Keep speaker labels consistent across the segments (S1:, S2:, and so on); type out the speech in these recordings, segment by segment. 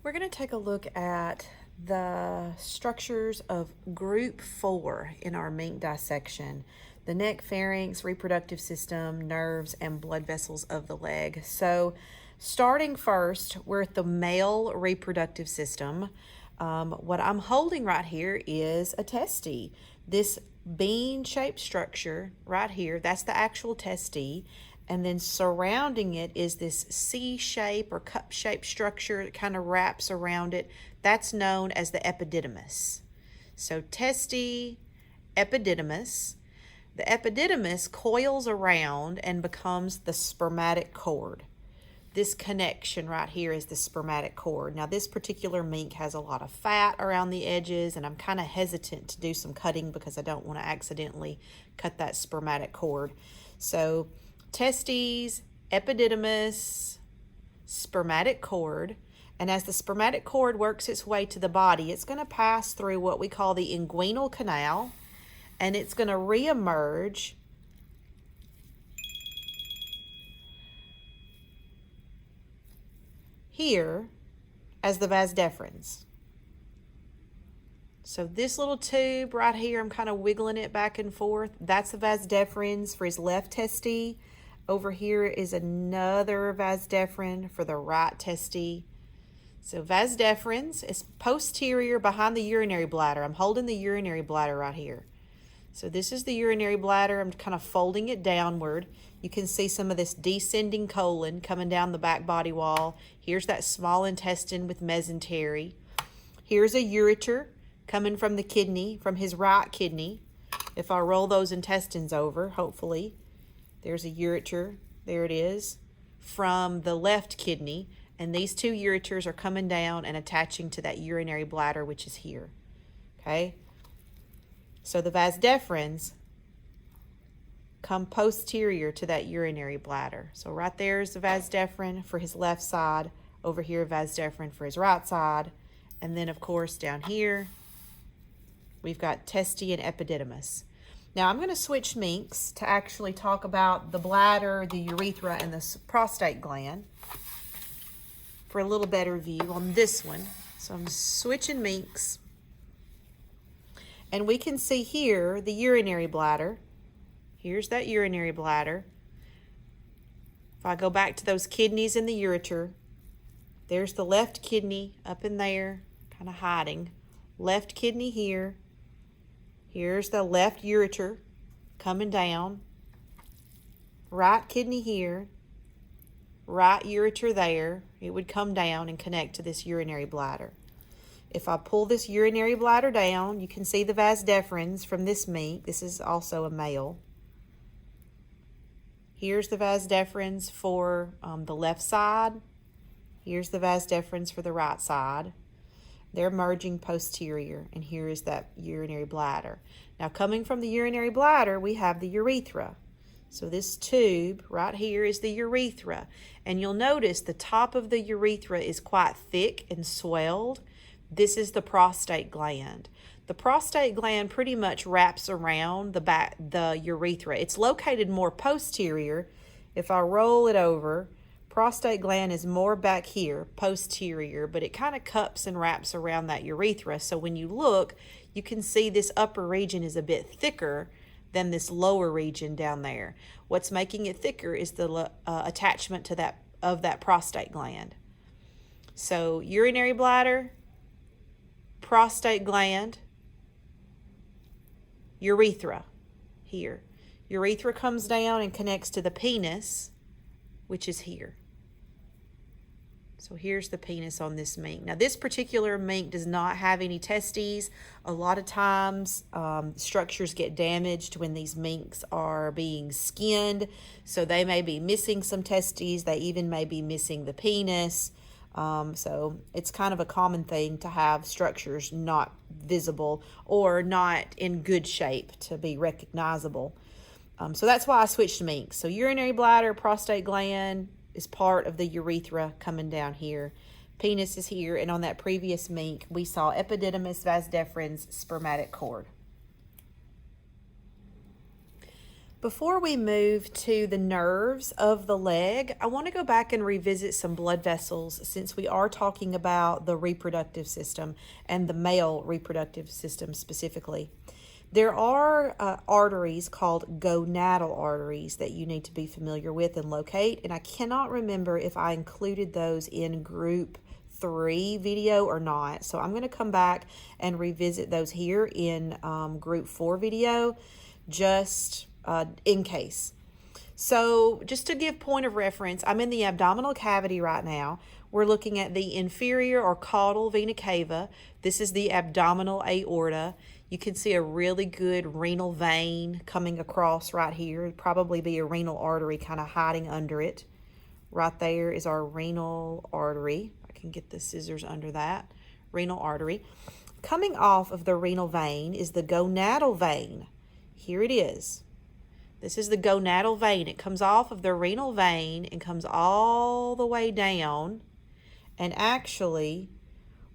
S1: We're going to take a look at the structures of group 4 in our mink dissection: the neck, pharynx, reproductive system, nerves, and blood vessels of the leg. So starting first, we're at the male reproductive system. What I'm holding right here is a testy. This bean-shaped structure right here, that's the actual testy. And then surrounding it is this C-shape or cup-shaped structure that kind of wraps around it. That's known as the epididymis. So testy, epididymis. The epididymis coils around and becomes the spermatic cord. This connection right here is the spermatic cord. Now this particular mink has a lot of fat around the edges, and I'm kind of hesitant to do some cutting because I don't want to accidentally cut that spermatic cord. So testes, epididymis, spermatic cord, and as the spermatic cord works its way to the body, it's going to pass through what we call the inguinal canal, and it's going to reemerge here as the vas deferens. So this little tube right here, I'm kind of wiggling it back and forth. That's the vas deferens for his left testy. Over here is another vas deferens for the right testy. So vas deferens is posterior behind the urinary bladder. I'm holding the urinary bladder right here. So this is the urinary bladder. I'm kind of folding it downward. You can see some of this descending colon coming down the back body wall. Here's that small intestine with mesentery. Here's a ureter coming from the kidney, from his right kidney. If I roll those intestines over, hopefully, there's a ureter, there it is, from the left kidney. And these two ureters are coming down and attaching to that urinary bladder, which is here, okay? So the vas deferens come posterior to that urinary bladder. So right there is the vas deferens for his left side, over here vas deferens for his right side, and then of course down here we've got testy and epididymis. Now I'm going to switch minks to actually talk about the bladder, the urethra, and the prostate gland for a little better view on this one. So I'm switching minks. And we can see here the urinary bladder. Here's that urinary bladder. If I go back to those kidneys in the ureter, there's the left kidney up in there, kind of hiding. Left kidney here. Here's the left ureter coming down. Right kidney here. Right ureter there. It would come down and connect to this urinary bladder. If I pull this urinary bladder down, you can see the vas deferens from this mink. This is also a male. Here's the vas deferens for the left side. Here's the vas deferens for the right side. They're merging posterior, and here is that urinary bladder. Now coming from the urinary bladder, we have the urethra. So this tube right here is the urethra. And you'll notice the top of the urethra is quite thick and swelled. This is the prostate gland. The prostate gland pretty much wraps around the urethra. It's located more posterior. If I roll it over, prostate gland is more back here, posterior, but it kind of cups and wraps around that urethra. So when you look, you can see this upper region is a bit thicker than this lower region down there. What's making it thicker is the attachment to that prostate gland. So urinary bladder, prostate gland, urethra here. Urethra comes down and connects to the penis, which is here. So here's the penis on this mink. Now this particular mink does not have any testes. A lot of times structures get damaged when these minks are being skinned. So they may be missing some testes. They even may be missing the penis. So it's kind of a common thing to have structures not visible or not in good shape to be recognizable. So that's why I switched minks. So urinary bladder, prostate gland is part of the urethra coming down here. Penis is here, and on that previous mink, we saw epididymis, vas deferens, spermatic cord. Before we move to the nerves of the leg, I want to go back and revisit some blood vessels since we are talking about the reproductive system and the male reproductive system specifically. There are arteries called gonadal arteries that you need to be familiar with and locate, and I cannot remember if I included those in group 3 video or not. So I'm going to come back and revisit those here in group 4 video just in case. So just to give point of reference, I'm in the abdominal cavity right now. We're looking at the inferior or caudal vena cava. This is the abdominal aorta. You can see a really good renal vein coming across right here. It'd probably be a renal artery kind of hiding under it. Right there is our renal artery. I can get the scissors under that. Renal artery. Coming off of the renal vein is the gonadal vein. Here it is. This is the gonadal vein. It comes off of the renal vein and comes all the way down and actually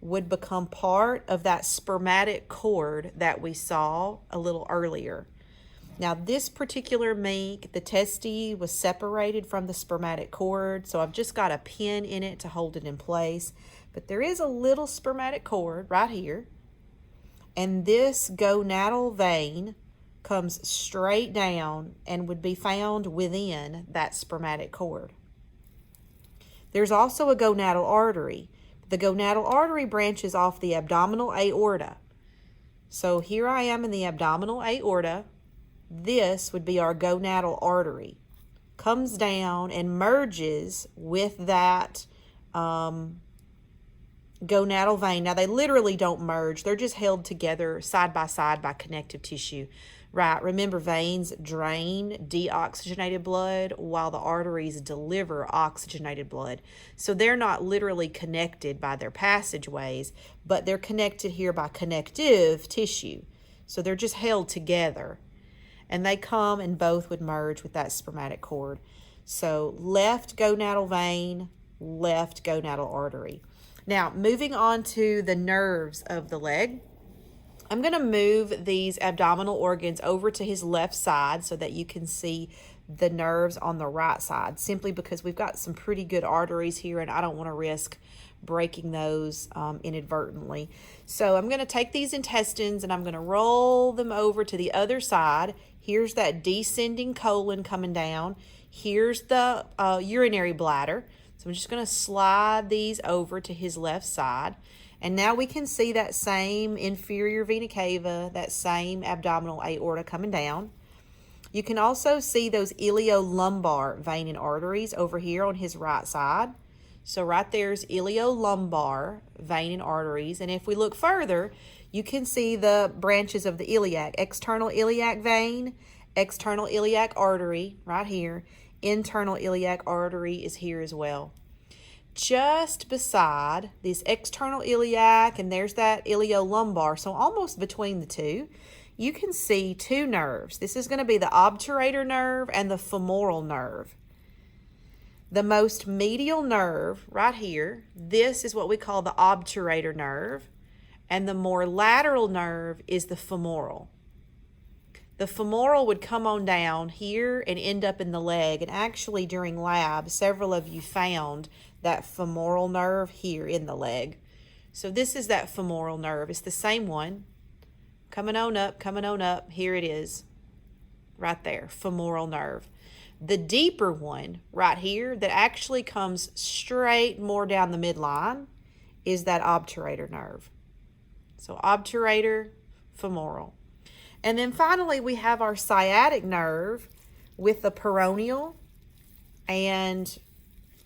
S1: would become part of that spermatic cord that we saw a little earlier. Now this particular mink, the testy was separated from the spermatic cord, so I've just got a pin in it to hold it in place. But there is a little spermatic cord right here, and this gonadal vein comes straight down and would be found within that spermatic cord. There's also a gonadal artery. The gonadal artery branches off the abdominal aorta. So here I am in the abdominal aorta. This would be our gonadal artery. Comes down and merges with that gonadal vein. Now they literally don't merge. They're just held together side by connective tissue. Right, remember veins drain deoxygenated blood while the arteries deliver oxygenated blood. So they're not literally connected by their passageways, but they're connected here by connective tissue. So they're just held together. And they come and both would merge with that spermatic cord. So left gonadal vein, left gonadal artery. Now, moving on to the nerves of the leg. I'm going to move these abdominal organs over to his left side so that you can see the nerves on the right side, simply because we've got some pretty good arteries here and I don't want to risk breaking those inadvertently. So I'm going to take these intestines and I'm going to roll them over to the other side. Here's that descending colon coming down. Here's the urinary bladder. So I'm just going to slide these over to his left side. And now we can see that same inferior vena cava, that same abdominal aorta coming down. You can also see those iliolumbar vein and arteries over here on his right side. So right there's iliolumbar vein and arteries. And if we look further, you can see the branches of the iliac, external iliac vein, external iliac artery right here. Internal iliac artery is here as well. Just beside this external iliac, and there's that iliolumbar, so almost between the two, you can see two nerves. This is going to be the obturator nerve and the femoral nerve. The most medial nerve right here, this is what we call the obturator nerve, and the more lateral nerve is the femoral. The femoral would come on down here and end up in the leg, and actually during lab, several of you found that femoral nerve here in the leg. So this is that femoral nerve. It's the same one. Coming on up. Here it is. Right there, femoral nerve. The deeper one right here that actually comes straight more down the midline is that obturator nerve. So obturator, femoral. And then finally we have our sciatic nerve with the peroneal and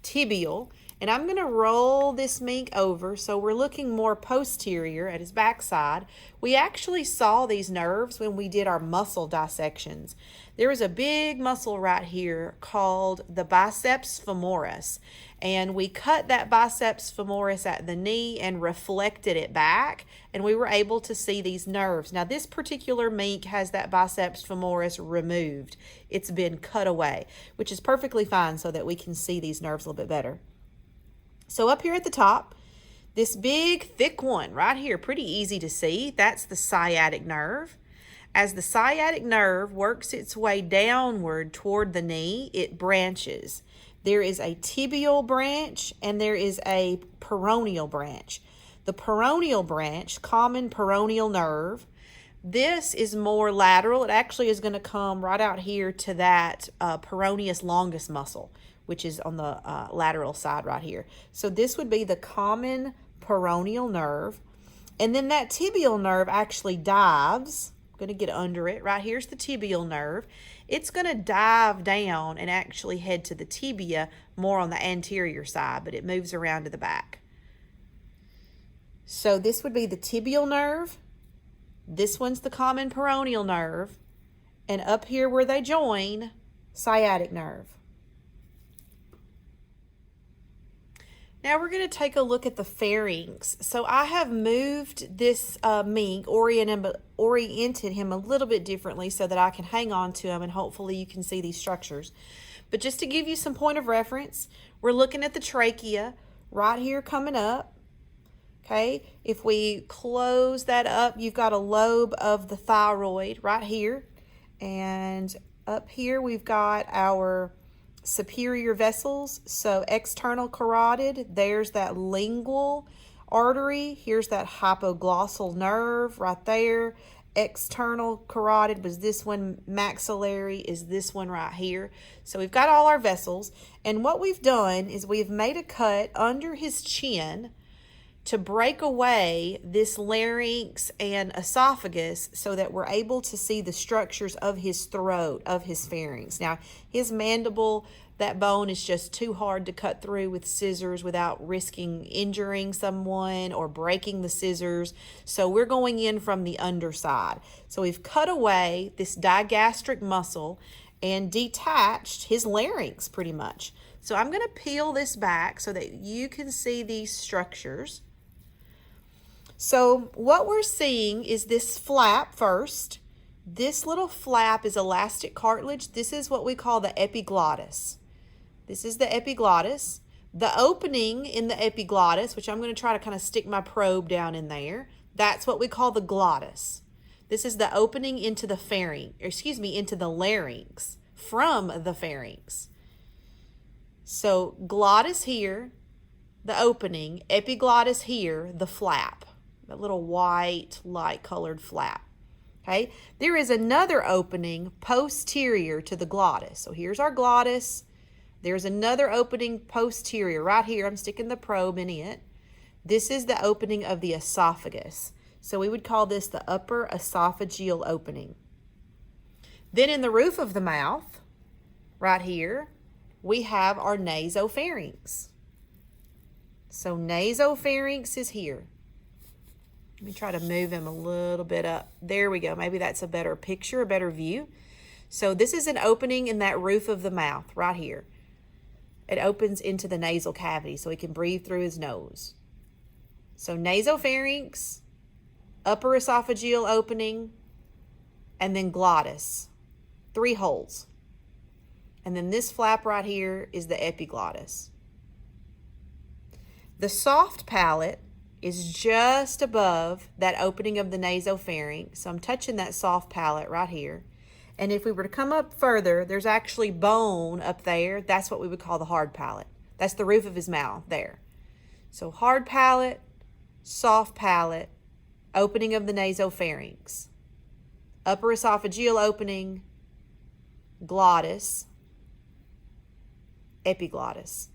S1: tibial. And I'm going to roll this mink over so we're looking more posterior at his backside. We actually saw these nerves when we did our muscle dissections. There is a big muscle right here called the biceps femoris. And we cut that biceps femoris at the knee and reflected it back. And we were able to see these nerves. Now this particular mink has that biceps femoris removed. It's been cut away, which is perfectly fine so that we can see these nerves a little bit better. So up here at the top, this big thick one right here, pretty easy to see, that's the sciatic nerve. As the sciatic nerve works its way downward toward the knee, it branches. There is a tibial branch and there is a peroneal branch. The peroneal branch, common peroneal nerve, this is more lateral. It actually is going to come right out here to that peroneus longus muscle, which is on the lateral side right here. So this would be the common peroneal nerve. And then that tibial nerve actually dives. I'm going to get under it. Right here's the tibial nerve. It's going to dive down and actually head to the tibia more on the anterior side, but it moves around to the back. So this would be the tibial nerve. This one's the common peroneal nerve. And up here where they join, sciatic nerve. Now we're going to take a look at the pharynx. So I have moved this mink, oriented him a little bit differently so that I can hang on to him and hopefully you can see these structures. But just to give you some point of reference, we're looking at the trachea right here coming up. Okay, if we close that up, you've got a lobe of the thyroid right here. And up here we've got our superior vessels. So external carotid, there's that lingual artery. Here's that hypoglossal nerve right there. External carotid was this one. Maxillary is this one right here. So we've got all our vessels. And what we've done is we've made a cut under his chin to break away this larynx and esophagus so that we're able to see the structures of his throat, of his pharynx. Now, his mandible, that bone is just too hard to cut through with scissors without risking injuring someone or breaking the scissors. So we're going in from the underside. So we've cut away this digastric muscle and detached his larynx pretty much. So I'm going to peel this back so that you can see these structures. So what we're seeing is this flap first. This little flap is elastic cartilage. This is what we call the epiglottis. This is the epiglottis. The opening in the epiglottis, which I'm going to try to kind of stick my probe down in there, that's what we call the glottis. This is the opening into the into the larynx from the pharynx. So glottis here, the opening, epiglottis here, the flap. That little white, light-colored flap. Okay, there is another opening posterior to the glottis. So here's our glottis. There's another opening posterior right here. I'm sticking the probe in it. This is the opening of the esophagus. So we would call this the upper esophageal opening. Then in the roof of the mouth, right here, we have our nasopharynx. So nasopharynx is here. Let me try to move him a little bit up. There we go. Maybe that's a better picture, a better view. So this is an opening in that roof of the mouth right here. It opens into the nasal cavity so he can breathe through his nose. So nasopharynx, upper esophageal opening, and then glottis. 3 holes. And then this flap right here is the epiglottis. The soft palate is just above that opening of the nasopharynx. So I'm touching that soft palate right here. And if we were to come up further, there's actually bone up there. That's what we would call the hard palate. That's the roof of his mouth there. So hard palate, soft palate, opening of the nasopharynx, upper esophageal opening, glottis, epiglottis.